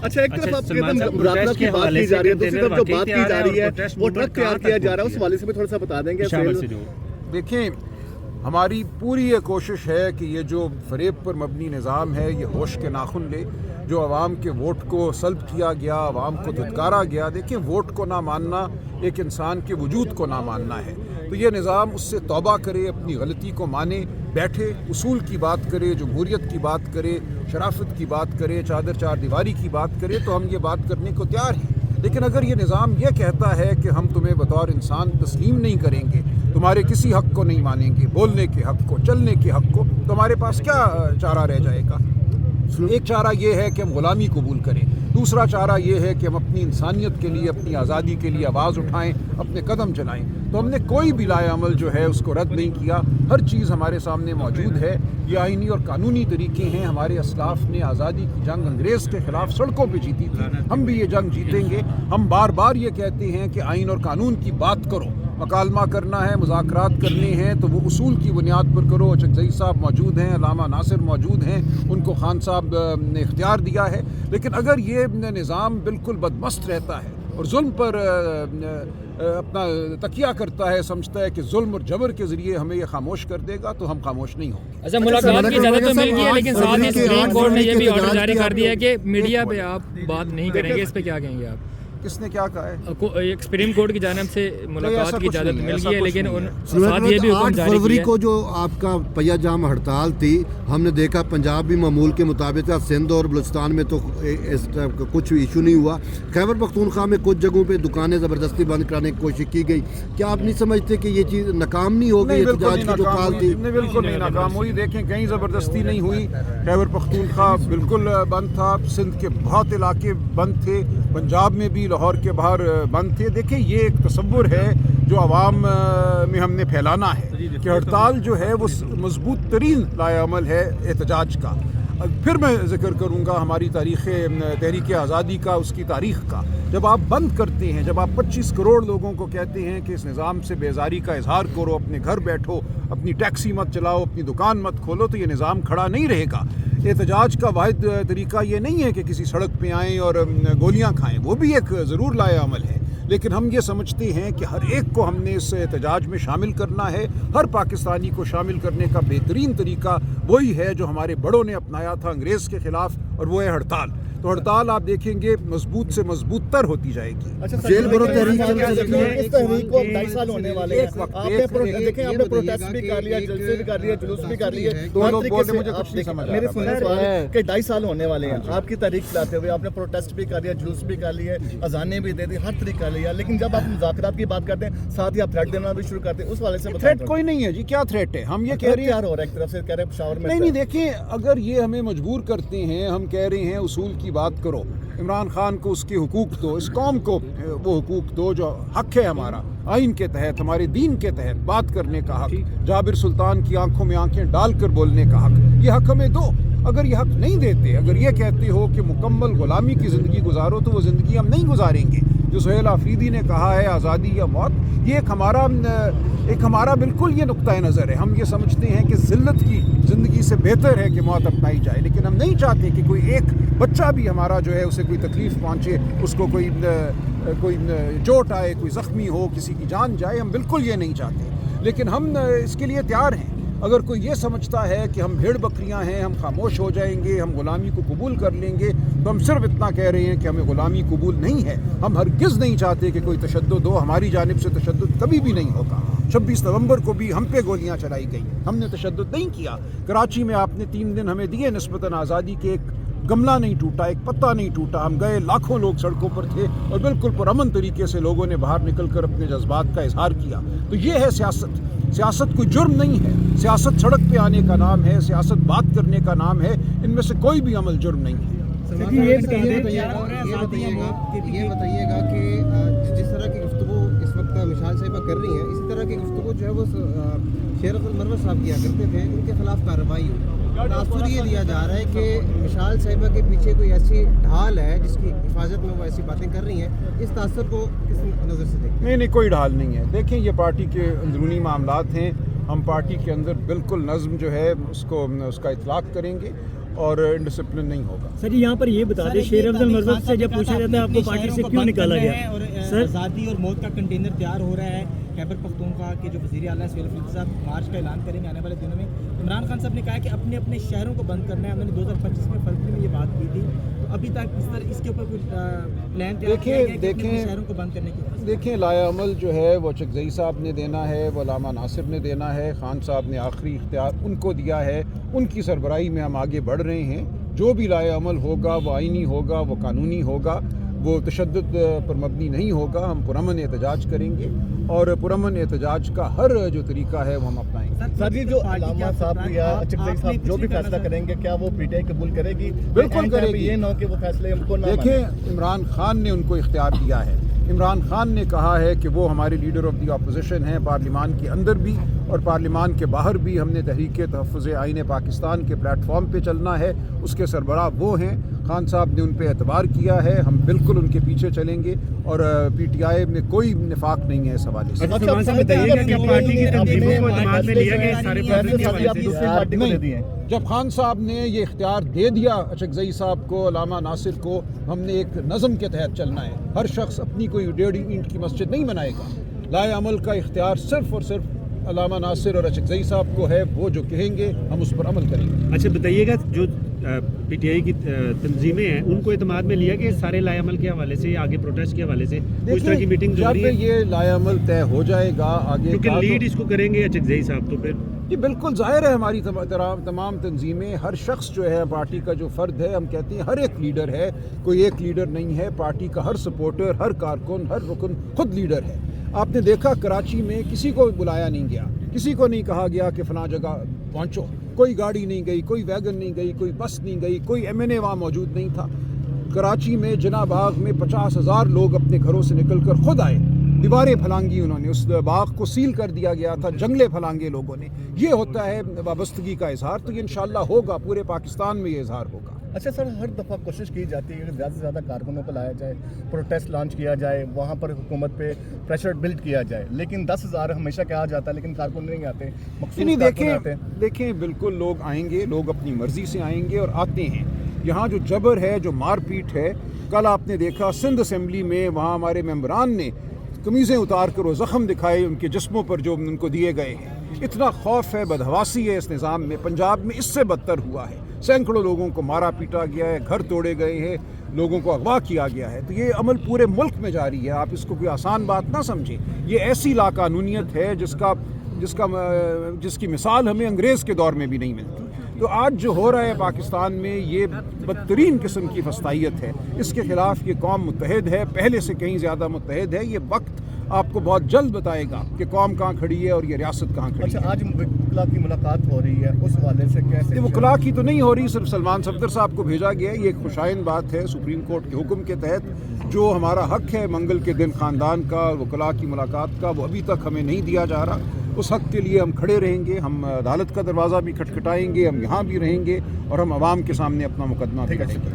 اچھا ایک طرف آپ مراقبہ کی بات کی جا رہی ہے، دوسری طرف جو بات کی جا رہی ہے وہ ٹرک تیار کیا جا رہا ہے، اس حوالے سے بھی تھوڑا سا بتا دیں گے؟ دیکھیں ہماری پوری یہ کوشش ہے کہ یہ جو فریب پر مبنی نظام ہے یہ ہوش کے ناخن لے. جو عوام کے ووٹ کو سلب کیا گیا، عوام کو دھتکارا گیا، دیکھیں ووٹ کو نہ ماننا ایک انسان کے وجود کو نہ ماننا ہے. تو یہ نظام اس سے توبہ کرے، اپنی غلطی کو مانے، بیٹھے اصول کی بات کرے، جمہوریت کی بات کرے، شرافت کی بات کرے، چادر چار دیواری کی بات کرے، تو ہم یہ بات کرنے کو تیار ہیں. لیکن اگر یہ نظام یہ کہتا ہے کہ ہم تمہیں بطور انسان تسلیم نہیں کریں گے، تمہارے کسی حق کو نہیں مانیں گے، بولنے کے حق کو، چلنے کے حق کو، تو ہمارے پاس کیا چارہ رہ جائے گا؟ ایک چارہ یہ ہے کہ ہم غلامی قبول کریں، دوسرا چارہ یہ ہے کہ ہم اپنی انسانیت کے لیے، اپنی آزادی کے لیے آواز اٹھائیں، اپنے قدم چلائیں. تو ہم نے کوئی بھی لائے عمل جو ہے اس کو رد نہیں کیا، ہر چیز ہمارے سامنے موجود ہے. یہ آئینی اور قانونی طریقے ہیں. ہمارے اسلاف نے آزادی کی جنگ انگریز کے خلاف سڑکوں پہ جیتی تھی، ہم بھی یہ جنگ جیتیں گے. ہم بار بار یہ کہتے ہیں کہ آئین اور قانون کی بات کرو، مکالمہ کرنا ہے، مذاکرات کرنے ہیں تو وہ اصول کی بنیاد پر کرو. چکزئی صاحب موجود ہیں، علامہ ناصر موجود ہیں، ان کو خان صاحب نے اختیار دیا ہے. لیکن اگر یہ نظام بالکل بدمست رہتا ہے اور ظلم پر اپنا تکیہ کرتا ہے، سمجھتا ہے کہ ظلم اور جبر کے ذریعے ہمیں یہ خاموش کر دے گا، تو ہم خاموش نہیں ہوں گے. اچھا ملاقات کی اجازت تو مل گئی ہے، لیکن ساتھ ہی سپریم کورٹ نے یہ بھی آرڈر جاری کر دیا ہے کہ میڈیا پہ آپ بات نہیں کریں گے. اس پہ کیا کہیں گے آپ؟ کس نے کیا کہا ہے؟ ایک سپریم کورٹ کی جانب سے ملاقات کی اجازت مل گئی ہے، لیکن ساتھ یہ بھی حکم 8 جاری فروری کیا کو جو آپ کا پہیا جام ہڑتال تھی، ہم نے دیکھا پنجاب بھی معمول کے مطابق تھا، سندھ اور بلوچستان میں تو اس کچھ ایشو نہیں ہوا. خیبر پختونخوا میں کچھ جگہوں پہ دکانیں زبردستی بند کرانے کی کوشش کی گئی. کیا آپ نہیں سمجھتے کہ یہ چیز ناکام نہیں ہو گئی احتجاج کی جو کال تھی؟ بالکل نہیں ناکام ہوئی. دیکھیں کہیں زبردستی نہیں ہوئی. خیبر پختونخوا بالکل بند تھا، سندھ کے بہت علاقے بند تھے، پنجاب میں بھی، لاہور کے باہر بند تھے. دیکھیں یہ ایک تصور ہے جو عوام میں ہم نے پھیلانا ہے کہ ہڑتال جو ہے وہ مضبوط ترین لائے عمل ہے احتجاج کا. پھر میں ذکر کروں گا ہماری تحریک آزادی کا، اس کی تاریخ کا. جب آپ بند کرتے ہیں، جب آپ 25 کروڑ لوگوں کو کہتے ہیں کہ اس نظام سے بیزاری کا اظہار کرو، اپنے گھر بیٹھو، اپنی ٹیکسی مت چلاؤ، اپنی دکان مت کھولو، تو یہ نظام کھڑا نہیں رہے گا. احتجاج کا واحد طریقہ یہ نہیں ہے کہ کسی سڑک پہ آئیں اور گولیاں کھائیں، وہ بھی ایک ضرور لائے عمل ہے. لیکن ہم یہ سمجھتے ہیں کہ ہر ایک کو ہم نے اس احتجاج میں شامل کرنا ہے. ہر پاکستانی کو شامل کرنے کا بہترین طریقہ وہی ہے جو ہمارے بڑوں نے اپنایا تھا انگریز کے خلاف، اور وہ ہے ہڑتال. تو ہڑتال آپ دیکھیں گے مضبوط سے مضبوط تر ہوتی جائے گی. جیل برو تحریک چل سکتی ہے. اس تحریک کو 2.5 سال ہونے والے ہیں. آپ نے دیکھیں، آپ نے پروٹیسٹ بھی کر لیا، جلسے بھی کر لیے، جلوس بھی کر لیے. دو لوگ بول رہے، مجھے کچھ نہیں سمجھ آ رہا. میرے سننے سوال ہے کہ 2.5 سال ہونے والے ہیں آپ کی تحریک چلاتے ہوئے. آپ نے پروٹیسٹ بھی کر لیا، جلوس بھی کر لیے، اذانیں بھی دے دی، ہر طریقہ کر لیا. لیکن جب آپ مذاکرات کی بات کرتے ہیں، ساتھ ہی آپ تھریٹ دینا بھی شروع کرتے ہیں. اس والے سے تھریٹ کوئی نہیں ہے جی. کیا تھریٹ ہے؟ ہم یہ کہہ رہے ہیں ہو رہا ہے ایک طرف سے کہہ رہے ہیں پشاور میں. نہیں دیکھیں، اگر یہ ہمیں مجبور کرتے ہیں، ہم کہہ رہے ہیں اصول کی بات کرو، عمران خان کو اس کے حقوق دو، اس قوم کو وہ حقوق دو جو حق ہے ہمارا آئین کے تحت، ہمارے دین کے تحت بات کرنے کا حق، جابر سلطان کی آنکھوں میں آنکھیں ڈال کر بولنے کا حق، یہ حق ہمیں دو. اگر یہ حق نہیں دیتے، اگر یہ کہتے ہو کہ مکمل غلامی کی زندگی گزارو، تو وہ زندگی ہم نہیں گزاریں گے. جو سہیل آفریدی نے کہا ہے آزادی یا موت، یہ ایک ہمارا بالکل یہ نقطۂ نظر ہے. ہم یہ سمجھتے ہیں کہ ذلت کی زندگی سے بہتر ہے کہ موت اپنائی جائے. لیکن ہم نہیں چاہتے کہ کوئی ایک بچہ بھی ہمارا جو ہے اسے کوئی تکلیف پہنچے، اس کو کوئی چوٹ آئے، کوئی زخمی ہو، کسی کی جان جائے. ہم بالکل یہ نہیں چاہتے. لیکن ہم اس کے لیے تیار ہیں. اگر کوئی یہ سمجھتا ہے کہ ہم بھیڑ بکریاں ہیں، ہم خاموش ہو جائیں گے، ہم غلامی کو قبول کر لیں گے، تو ہم صرف اتنا کہہ رہے ہیں کہ ہمیں غلامی قبول نہیں ہے. ہم ہرگز نہیں چاہتے کہ کوئی تشدد ہو. ہماری جانب سے تشدد کبھی بھی نہیں ہوگا. 26 نومبر کو بھی ہم پہ گولیاں چلائی گئیں، ہم نے تشدد نہیں کیا. کراچی میں آپ نے 3 دن ہمیں دیے نسبتاً آزادی کے، ایک گملہ نہیں ٹوٹا، ایک پتا نہیں ٹوٹا. ہم گئے، لاکھوں لوگ سڑکوں پر تھے، اور بالکل پرامن طریقے سے لوگوں نے باہر نکل کر اپنے جذبات کا اظہار کیا. تو یہ ہے سیاست. سیاست کوئی جرم نہیں ہے. سیاست سڑک پہ آنے کا نام ہے، سیاست بات کرنے کا نام ہے. ان میں سے کوئی بھی عمل جرم نہیں ہے. یہ بتائیے گا کہ جس طرح کی گفتگو اس وقت مشال صاحبہ کر رہی ہیں، اسی طرح کی گفتگو جو ہے وہ شیر المرور صاحب کیا کرتے تھے، ان کے خلاف کارروائی ہو. تاثر یہ دیا جا رہا ہے کہ مشال صاحبہ کے پیچھے کوئی ایسی ڈھال ہے جس کی حفاظت میں وہ ایسی باتیں کر رہی ہیں. اس تاثر کو کس نظر سے دیکھیں؟ نہیں کوئی ڈھال نہیں ہے. دیکھیں یہ پارٹی کے اندرونی معاملات ہیں. ہم پارٹی کے اندر بالکل نظم جو ہے اس کا اطلاق کریں گے، اور انڈسپلن نہیں ہوگا. سر یہاں پر یہ بتا دیں شیر افضل مرزوق سے جب پوچھا جاتا ہے آپ کو پارٹی سے کیوں نکالا گیا اور سر آزادی اور موت کا کنٹینر تیار ہو رہا ہے. خیبر پختونخوا کے جو وزیر اعلیٰ سہیل افریدی صاحب مارچ کا اعلان کریں گے آنے والے دنوں میں. عمران خان صاحب نے کہا کہ اپنے اپنے شہروں کو بند کرنا ہے. انہوں نے 2025 میں فروری میں یہ بات کی تھی. تو ابھی تک اس کے اوپر کچھ پلان تیار کیا گیا کہ اپنے شہروں کو بند کرنے کی؟ دیکھیں لائے عمل جو ہے وہ چکزئی صاحب نے دینا ہے, وہ علامہ ناصر نے دینا ہے, خان صاحب نے آخری اختیار ان کو دیا ہے. ان کی سربراہی میں ہم آگے بڑھ رہے ہیں. جو بھی لائے عمل ہوگا وہ آئینی ہوگا, وہ قانونی ہوگا, وہ تشدد پر مبنی نہیں ہوگا. ہم پرامن احتجاج کریں گے اور پرامن احتجاج کا ہر جو طریقہ ہے وہ ہم اپنائیں گے. سر جی جو علامہ صاحب یا چکزئی صاحب جو بھی فیصلہ کریں گے کیا وہ پی ٹی آئی قبول کرے گی؟ بالکل کرے گی. یہ نہ ہو کہ وہ فیصلے ہم کو نہ دیکھیں عمران خان نے ان کو اختیار دیا ہے. عمران خان نے کہا ہے کہ وہ ہمارے لیڈر آف دی اپوزیشن ہیں. پارلیمان کے اندر بھی اور پارلیمان کے باہر بھی ہم نے تحریک تحفظ آئین پاکستان کے پلیٹ فارم پہ چلنا ہے. اس کے سربراہ وہ ہیں. خان صاحب نے ان پہ اعتبار کیا ہے. ہم بالکل ان کے پیچھے چلیں گے اور پی ٹی آئی میں کوئی نفاق نہیں ہے اس حوالے سے. جب خان صاحب نے یہ اختیار دے دیا چکزئی صاحب کو, علامہ ناصر کو, ہم نے ایک نظم کے تحت چلنا ہے. ہر شخص اپنی کوئی 1.5 اینٹ کی مسجد نہیں بنائے گا. لائے عمل کا اختیار صرف اور صرف علامہ ناصر اور چکزئی صاحب کو ہے. وہ جو کہیں گے ہم اس پر عمل کریں گے. اچھا بتائیے گا جو پی ٹی آئی کی تنظیمیں ہیں ان کو اعتماد میں لیا کہ سارے لائے عمل کے حوالے سے آگے پروٹیسٹ کے حوالے سے اس طرح کی میٹنگ جو جب یہ لائے عمل طے ہو جائے گا آگے, کیونکہ لیڈ اس کو کریں گے چکزئی صاحب, تو پھر یہ بالکل ظاہر ہے. ہماری تمام تنظیمیں, ہر شخص جو ہے پارٹی کا جو فرد ہے, ہم کہتے ہیں ہر ایک لیڈر ہے, کوئی ایک لیڈر نہیں ہے. پارٹی کا ہر سپورٹر, ہر کارکن, ہر رکن خود لیڈر ہے. آپ نے دیکھا کراچی میں کسی کو بلایا نہیں گیا, کسی کو نہیں کہا گیا کہ فلاں جگہ پہنچو. کوئی گاڑی نہیں گئی, کوئی ویگن نہیں گئی, کوئی بس نہیں گئی, کوئی ایم این اے وہاں موجود نہیں تھا. کراچی میں جناح باغ میں 50,000 لوگ اپنے گھروں سے نکل کر خود آئے. دیواریں پھلانگی انہوں نے, اس باغ کو سیل کر دیا گیا تھا, جنگلے پھلانگے لوگوں نے. یہ ہوتا ہے وابستگی کا اظہار. تو یہ انشاءاللہ ہوگا, پورے پاکستان میں یہ اظہار ہوگا. اچھا سر, ہر دفعہ کوشش کی جاتی ہے کہ زیادہ سے زیادہ کارکنوں کو لایا جائے, پروٹیسٹ لانچ کیا جائے, وہاں پر حکومت پہ پریشر بلڈ کیا جائے, لیکن 10,000 ہمیشہ کہا جاتا ہے لیکن کارکن نہیں آتے. دیکھیں بالکل لوگ آئیں گے, لوگ اپنی مرضی سے آئیں گے اور آتے ہیں. یہاں جو جبر ہے, جو مار پیٹ ہے, کل آپ نے دیکھا سندھ اسمبلی میں وہاں ہمارے ممبران نے قمیضیں اتار کر وہ زخم دکھائے ان کے جسموں پر جو ان کو دیے گئے ہیں. اتنا خوف ہے, بدحواسی ہے اس نظام میں. پنجاب میں اس سے بدتر ہوا ہے. سینکڑوں لوگوں کو مارا پیٹا گیا ہے, گھر توڑے گئے ہیں, لوگوں کو اغوا کیا گیا ہے. تو یہ عمل پورے ملک میں جاری ہے. آپ اس کو کوئی آسان بات نہ سمجھیں. یہ ایسی لاقانونیت ہے جس کی مثال ہمیں انگریز کے دور میں بھی نہیں ملتی. تو آج جو ہو رہا ہے پاکستان میں یہ بدترین قسم کی فسطائیت ہے. اس کے خلاف یہ قوم متحد ہے, پہلے سے کہیں زیادہ متحد ہے. یہ وقت آپ کو بہت جلد بتائے گا کہ قوم کہاں کھڑی ہے اور یہ ریاست کہاں کھڑی ہے. اچھا آج وکلاء کی ملاقات ہو رہی ہے, اس حوالے سے کیسے؟ وکلاء کی تو نہیں ہو رہی, صرف سلمان صفدر صاحب کو بھیجا گیا ہے. یہ ایک خوشائن بات ہے سپریم کورٹ کے حکم کے تحت. جو ہمارا حق ہے منگل کے دن خاندان کا, وکلاء کی ملاقات کا, وہ ابھی تک ہمیں نہیں دیا جا رہا. اس حق کے لیے ہم کھڑے رہیں گے. ہم عدالت کا دروازہ بھی کھٹکھٹائیں گے, ہم یہاں بھی رہیں گے اور ہم عوام کے سامنے اپنا مقدمہ بھی کریں گے.